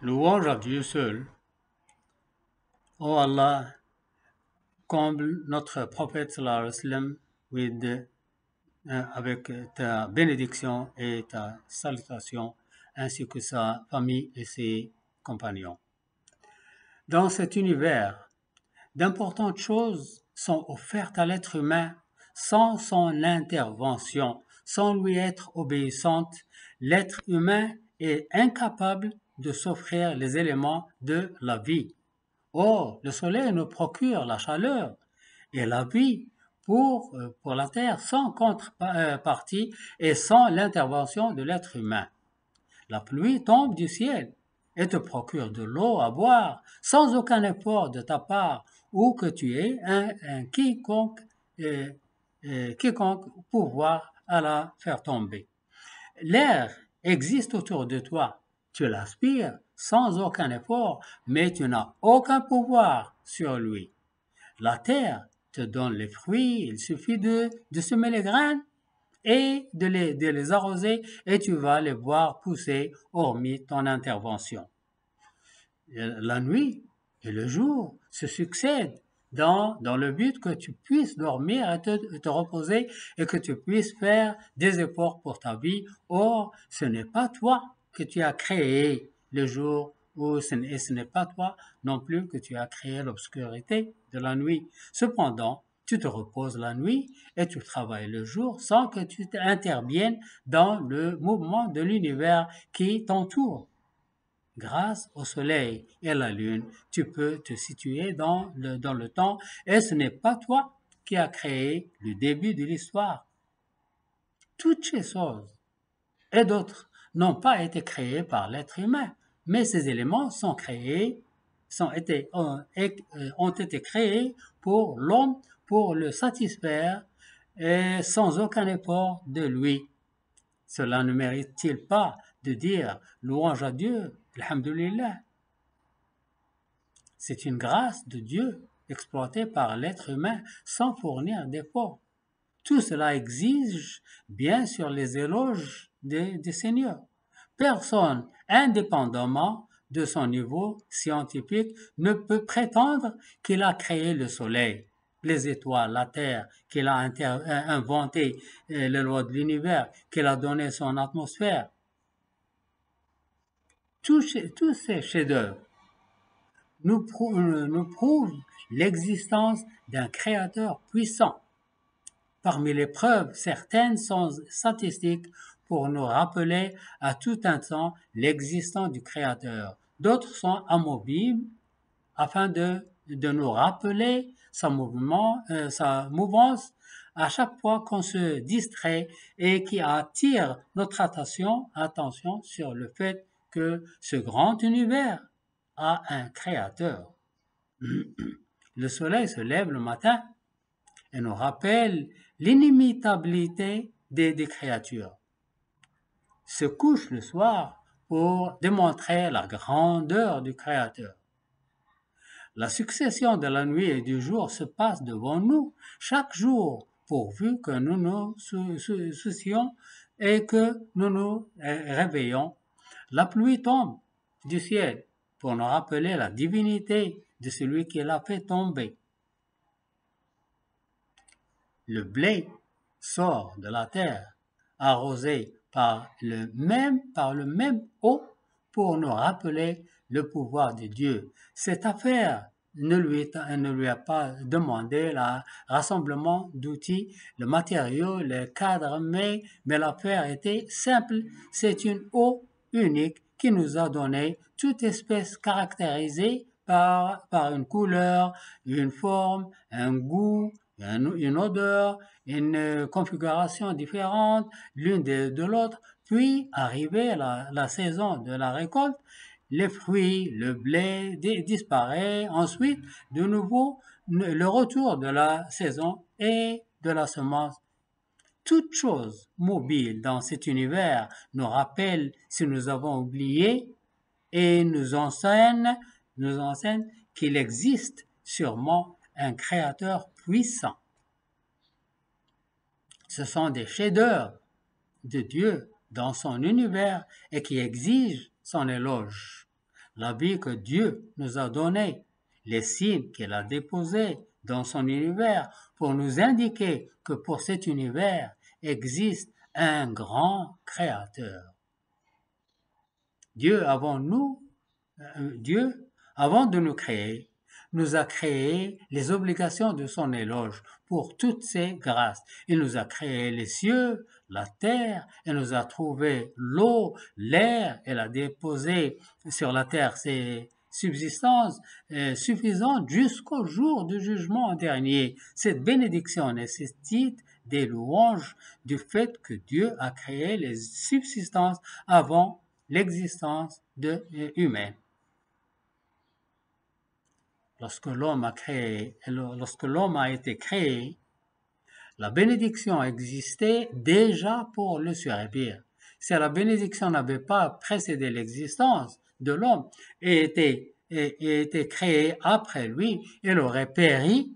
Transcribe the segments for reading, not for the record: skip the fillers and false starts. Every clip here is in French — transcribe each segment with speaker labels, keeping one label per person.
Speaker 1: Louange à Dieu seul. Ô Allah, comble notre prophète sallallahu alayhi wa sallam avec ta bénédiction et ta salutation, ainsi que sa famille et ses compagnons. Dans cet univers, d'importantes choses sont offertes à l'être humain sans son intervention, sans lui être obéissante. L'être humain est incapable de s'offrir les éléments de la vie. Or, le soleil nous procure la chaleur et la vie pour la terre sans contrepartie et sans l'intervention de l'être humain. La pluie tombe du ciel et te procure de l'eau à boire sans aucun effort de ta part ou que tu aies un quiconque pouvoir à la faire tomber. L'air existe autour de toi. Tu l'aspires sans aucun effort, mais tu n'as aucun pouvoir sur lui. La terre te donne les fruits, il suffit de semer les graines et de les arroser et tu vas les voir pousser hormis ton intervention. La nuit et le jour se succèdent dans le but que tu puisses dormir et te reposer et que tu puisses faire des efforts pour ta vie. Or, ce n'est pas toi que tu as créé le jour et ce n'est pas toi non plus que tu as créé l'obscurité de la nuit. Cependant, tu te reposes la nuit et tu travailles le jour sans que tu interviennes dans le mouvement de l'univers qui t'entoure. Grâce au soleil et à la lune, tu peux te situer dans le temps et ce n'est pas toi qui as créé le début de l'histoire. Toutes ces choses et d'autres n'ont pas été créées par l'être humain, mais ces éléments ont été créés pour l'homme, pour le satisfaire et sans aucun effort de lui. Cela ne mérite-t-il pas de dire louange à Dieu, alhamdulillah? C'est une grâce de Dieu exploitée par l'être humain sans fournir d'efforts. Tout cela exige bien sûr les éloges des seigneurs. Personne, indépendamment de son niveau scientifique, ne peut prétendre qu'il a créé le soleil, les étoiles, la terre, qu'il a inventé les lois de l'univers, qu'il a donné son atmosphère. Tous ces chefs-d'œuvre nous prouvent l'existence d'un créateur puissant. Parmi les preuves, certaines sont statistiques pour nous rappeler à tout instant l'existence du créateur. D'autres sont amovibles afin de nous rappeler sa mouvance à chaque fois qu'on se distrait et qui attire notre attention sur le fait que ce grand univers a un créateur. Le soleil se lève le matin et nous rappelle l'inimitabilité des créatures. Se couche le soir pour démontrer la grandeur du créateur. La succession de la nuit et du jour se passe devant nous chaque jour, pourvu que nous nous soucions et que nous nous réveillons. La pluie tombe du ciel pour nous rappeler la divinité de celui qui l'a fait tomber. Le blé sort de la terre, arrosé par le même eau pour nous rappeler le pouvoir de Dieu. Cette affaire ne lui a pas demandé le rassemblement d'outils, le matériau, le cadre, mais l'affaire était simple. C'est une eau unique qui nous a donné toute espèce caractérisée par une couleur, une forme, un goût, une odeur, une configuration différente l'une de l'autre, puis arrivé la saison de la récolte, les fruits, le blé disparaît, ensuite de nouveau le retour de la saison et de la semence. Toute chose mobile dans cet univers nous rappelle si nous avons oublié et nous enseigne qu'il existe sûrement un créateur puissant. Ce sont des chefs-d'œuvre de Dieu dans son univers et qui exigent son éloge. la vie que Dieu nous a donnée, les signes qu'il a déposés dans son univers pour nous indiquer que pour cet univers existe un grand créateur. Dieu, avant de nous créer, nous a créé les obligations de son éloge pour toutes ses grâces. Il nous a créé les cieux, la terre, il nous a trouvé l'eau, l'air, il a déposé sur la terre ses subsistances suffisantes jusqu'au jour du jugement dernier. Cette bénédiction nécessite des louanges du fait que Dieu a créé les subsistances avant l'existence humaine. Lorsque l'homme a été créé, la bénédiction existait déjà pour le servir. Si la bénédiction n'avait pas précédé l'existence de l'homme et était créée après lui, il aurait péri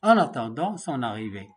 Speaker 1: en attendant son arrivée.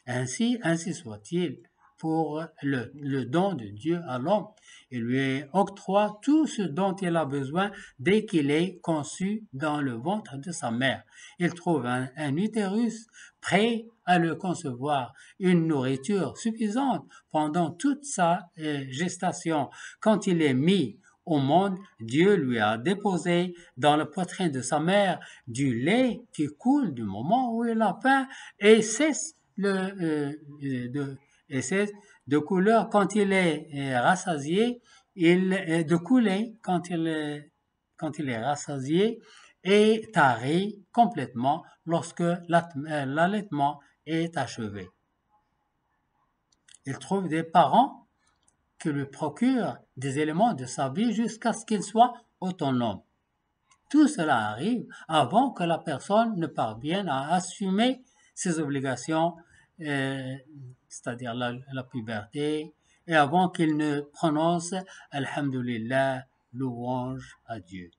Speaker 1: Ainsi soit-il pour le don de Dieu à l'homme. Il lui octroie tout ce dont il a besoin dès qu'il est conçu dans le ventre de sa mère. Il trouve un utérus prêt à le concevoir, une nourriture suffisante pendant toute sa gestation. Quand il est mis au monde, Dieu lui a déposé dans la poitrine de sa mère du lait qui coule du moment où il a faim et cesse de couleur quand il est rassasié, de couler quand il est rassasié et tarit complètement lorsque l'allaitement est achevé. Il trouve des parents qui lui procurent des éléments de sa vie jusqu'à ce qu'il soit autonome. Tout cela arrive avant que la personne ne parvienne à assumer ses obligations, c'est-à-dire la puberté, et avant qu'il ne prononce Alhamdulillah, louange à Dieu.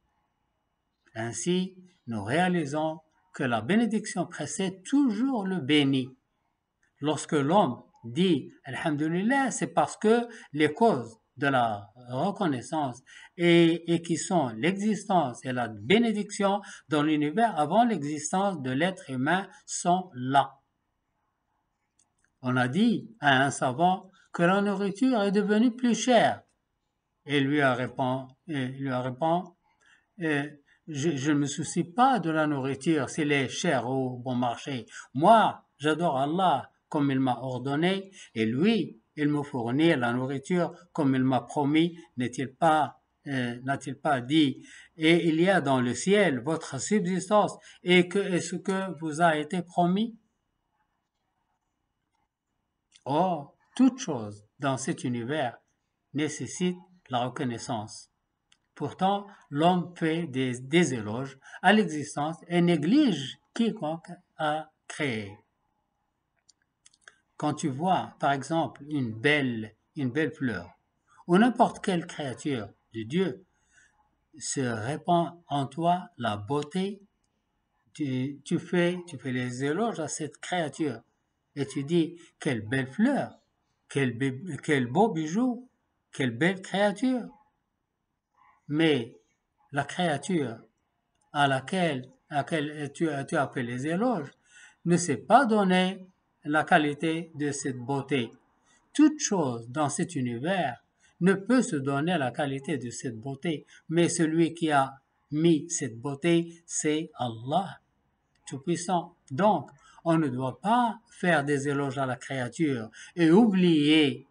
Speaker 1: Ainsi, nous réalisons que la bénédiction précède toujours le béni. Lorsque l'homme dit Alhamdulillah, c'est parce que les causes de la reconnaissance et qui sont l'existence et la bénédiction dans l'univers avant l'existence de l'être humain sont là. On a dit à un savant que la nourriture est devenue plus chère. Et lui répond, je ne me soucie pas de la nourriture s'il est cher au bon marché. Moi, j'adore Allah comme il m'a ordonné, et lui, il me fournit la nourriture comme il m'a promis, n'a-t-il pas dit, et il y a dans le ciel votre subsistance et ce que vous a été promis? Or, toute chose dans cet univers nécessite la reconnaissance. Pourtant, l'homme fait des éloges à l'existence et néglige quiconque a créé. Quand tu vois, par exemple, une belle fleur, ou n'importe quelle créature de Dieu, se répand en toi la beauté, tu fais les éloges à cette créature, et tu dis, quelle belle fleur, quel beau bijou, quelle belle créature. Mais la créature à laquelle tu as fait les éloges ne sait pas donner la qualité de cette beauté. Toute chose dans cet univers ne peut se donner la qualité de cette beauté, mais celui qui a mis cette beauté, c'est Allah, Tout-Puissant. Donc, on ne doit pas faire des éloges à la créature et oublier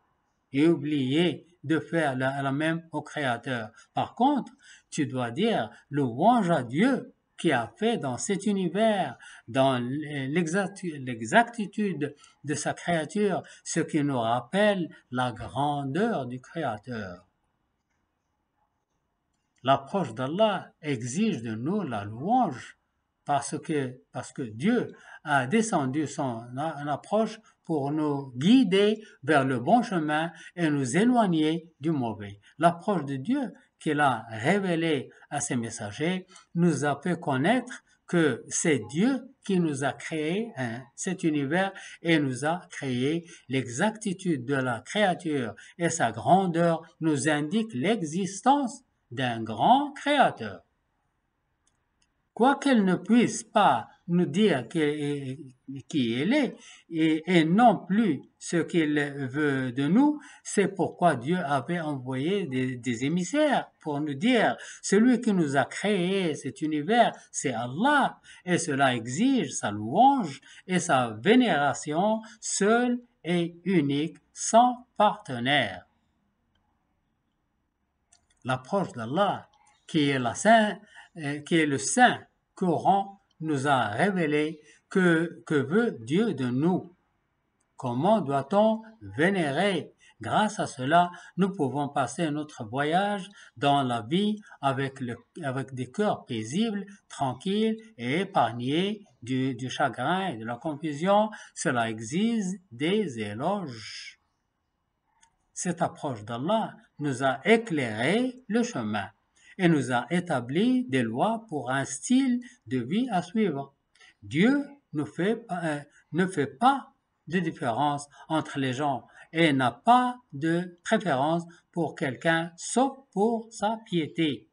Speaker 1: de faire la même au Créateur. Par contre, tu dois dire louange à Dieu qui a fait dans cet univers, dans l'exactitude de sa créature, ce qui nous rappelle la grandeur du Créateur. L'approche d'Allah exige de nous la louange parce que Dieu a descendu son approche pour nous guider vers le bon chemin et nous éloigner du mauvais. L'approche de Dieu qu'il a révélée à ses messagers nous a fait connaître que c'est Dieu qui nous a créé cet univers et nous a créé. L'exactitude de la créature et sa grandeur nous indiquent l'existence d'un grand Créateur. Quoi qu'elle ne puisse pas nous dire qui elle est et non plus ce qu'il veut de nous, c'est pourquoi Dieu avait envoyé des émissaires pour nous dire, celui qui nous a créé cet univers, c'est Allah, et cela exige sa louange et sa vénération seule et unique, sans partenaire. L'approche d'Allah, qui est le Saint Coran, nous a révélé que veut Dieu de nous. Comment doit-on vénérer? Grâce à cela, nous pouvons passer notre voyage dans la vie avec des cœurs paisibles, tranquilles et épargnés du chagrin et de la confusion. Cela exige des éloges. Cette approche d'Allah nous a éclairé le chemin et nous a établi des lois pour un style de vie à suivre. Dieu ne fait pas de différence entre les gens et n'a pas de préférence pour quelqu'un sauf pour sa piété.